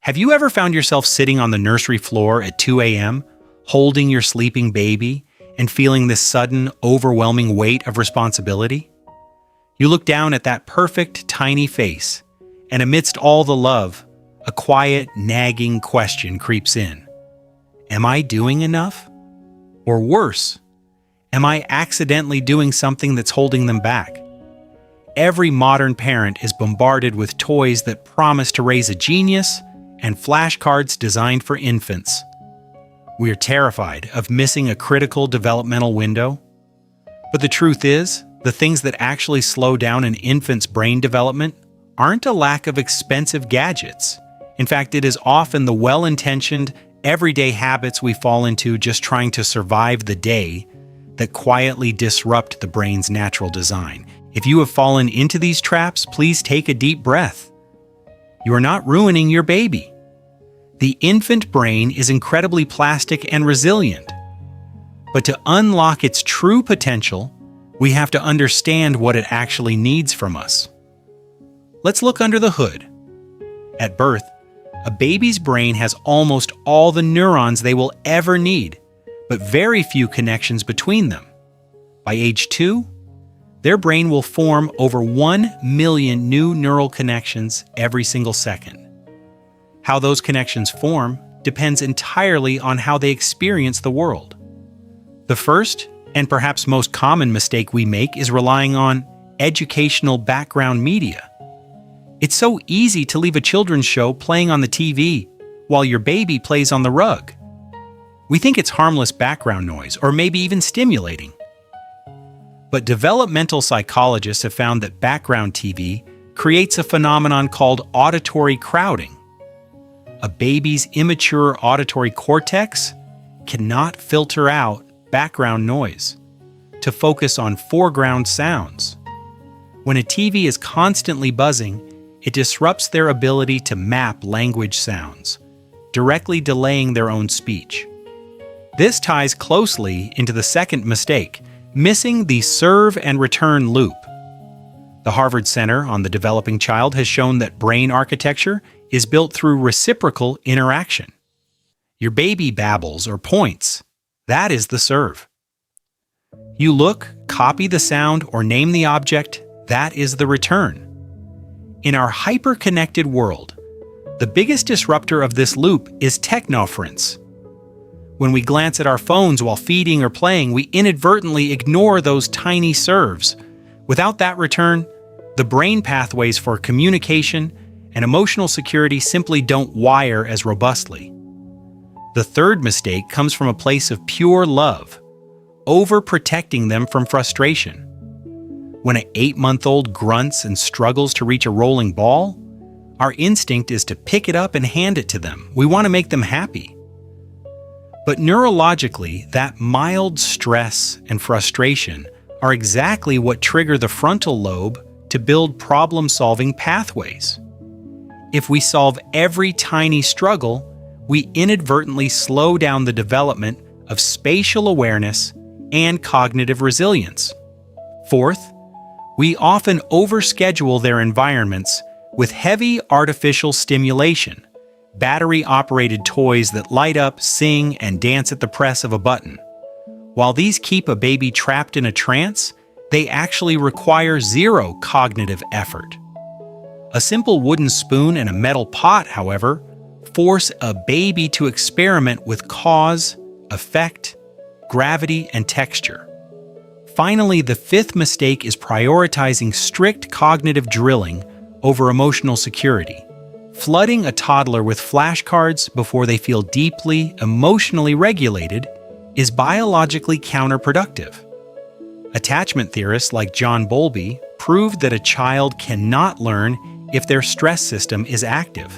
Have you ever found yourself sitting on the nursery floor at 2 a.m., holding your sleeping baby, and feeling this sudden, overwhelming weight of responsibility? You look down at that perfect, tiny face, and amidst all the love, a quiet, nagging question creeps in. Am I doing enough? Or worse, am I accidentally doing something that's holding them back? Every modern parent is bombarded with toys that promise to raise a genius and flashcards designed for infants. We are terrified of missing a critical developmental window. But the truth is, the things that actually slow down an infant's brain development aren't a lack of expensive gadgets. In fact, it is often the well-intentioned, everyday habits we fall into just trying to survive the day that quietly disrupt the brain's natural design. If you have fallen into these traps, please take a deep breath. You are not ruining your baby. The infant brain is incredibly plastic and resilient. But to unlock its true potential, we have to understand what it actually needs from us. Let's look under the hood. At birth, a baby's brain has almost all the neurons they will ever need, but very few connections between them. By age 2, their brain will form over 1 million new neural connections every single second. How those connections form depends entirely on how they experience the world. The first, and perhaps most common mistake we make is relying on educational background media. It's so easy to leave a children's show playing on the TV while your baby plays on the rug. We think it's harmless background noise, or maybe even stimulating. But developmental psychologists have found that background TV creates a phenomenon called auditory crowding. A baby's immature auditory cortex cannot filter out background noise to focus on foreground sounds. When a TV is constantly buzzing, it disrupts their ability to map language sounds, directly delaying their own speech. This ties closely into the second mistake, missing the serve and return loop. The Harvard Center on the Developing Child has shown that brain architecture is built through reciprocal interaction. Your baby babbles or points. That is the serve. You look, copy the sound, or name the object. That is the return. In our hyper-connected world, the biggest disruptor of this loop is technoference. When we glance at our phones while feeding or playing, we inadvertently ignore those tiny serves. Without that return, the brain pathways for communication and emotional security simply don't wire as robustly. The third mistake comes from a place of pure love, overprotecting them from frustration. When an 8-month-old grunts and struggles to reach a rolling ball, our instinct is to pick it up and hand it to them. We want to make them happy. But neurologically, that mild stress and frustration are exactly what trigger the frontal lobe to build problem-solving pathways. If we solve every tiny struggle, we inadvertently slow down the development of spatial awareness and cognitive resilience. Fourth, we often overschedule their environments with heavy artificial stimulation, battery-operated toys that light up, sing, and dance at the press of a button. While these keep a baby trapped in a trance, they actually require zero cognitive effort. A simple wooden spoon and a metal pot, however, force a baby to experiment with cause, effect, gravity, and texture. Finally, the fifth mistake is prioritizing strict cognitive drilling over emotional security. Flooding a toddler with flashcards before they feel deeply emotionally regulated is biologically counterproductive. Attachment theorists like John Bowlby proved that a child cannot learn if their stress system is active.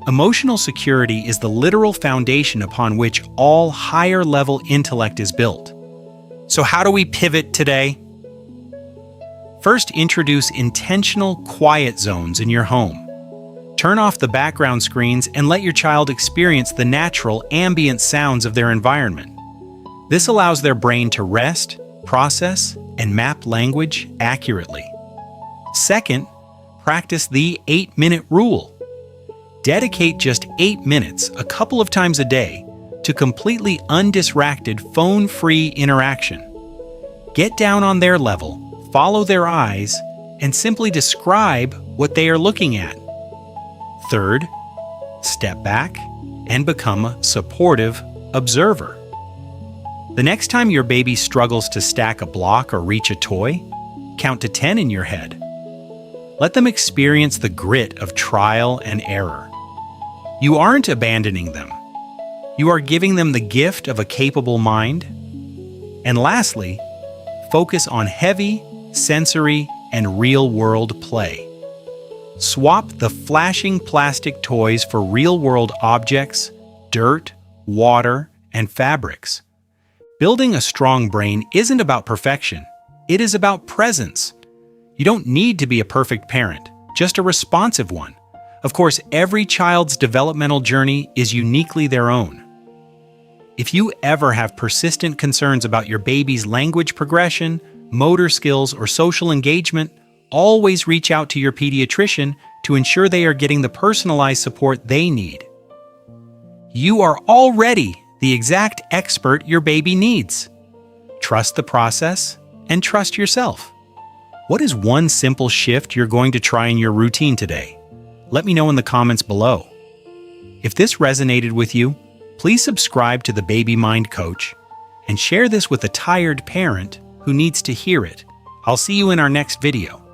Emotional security is the literal foundation upon which all higher-level intellect is built. So how do we pivot today? First, introduce intentional quiet zones in your home. Turn off the background screens and let your child experience the natural ambient sounds of their environment. This allows their brain to rest, process, and map language accurately. Second, practice the 8-minute rule. Dedicate just 8 minutes a couple of times a day to completely undistracted, phone-free interaction. Get down on their level, follow their eyes, and simply describe what they are looking at. Third, step back and become a supportive observer. The next time your baby struggles to stack a block or reach a toy, count to 10 in your head. Let them experience the grit of trial and error. You aren't abandoning them. You are giving them the gift of a capable mind. And lastly, focus on heavy, sensory, and real-world play. Swap the flashing plastic toys for real-world objects, dirt, water, and fabrics. Building a strong brain isn't about perfection. It is about presence. You don't need to be a perfect parent, just a responsive one. Of course, every child's developmental journey is uniquely their own. If you ever have persistent concerns about your baby's language progression, motor skills, or social engagement, always reach out to your pediatrician to ensure they are getting the personalized support they need. You are already the exact expert your baby needs. Trust the process and trust yourself. What is one simple shift you're going to try in your routine today? Let me know in the comments below. If this resonated with you, please subscribe to the Baby Mind Coach and share this with a tired parent who needs to hear it. I'll see you in our next video.